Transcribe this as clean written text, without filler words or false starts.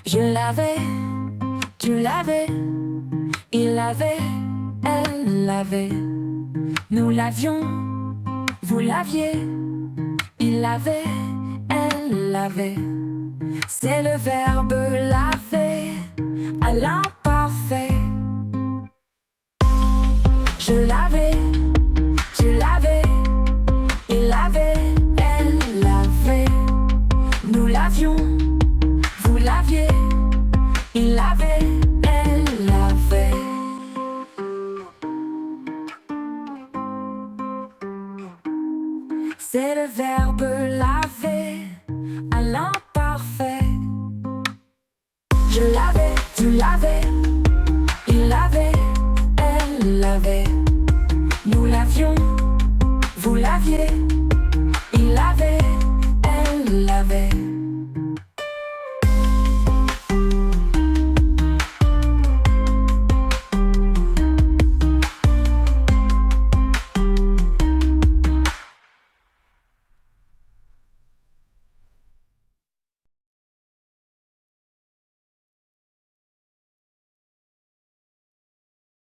Je l'avais, tu l'avais, il l'avait, elle l'avait. Nous l'avions, vous l'aviez, il l'avait, elle l'avait. C'est le verbe laver à l'imparfait. Je l'avais, tu l'avais, il l'avait, elle l'avait. Nous l'avions, vous l'aviez, il l'avait, elle l'avait. C'est le verbe laver à l'imparfait. Je l'avais, tu l'avais, il l'avait, elle l'avait. Nous l'avions, vous l'aviez, il l'avait, elle l'avait.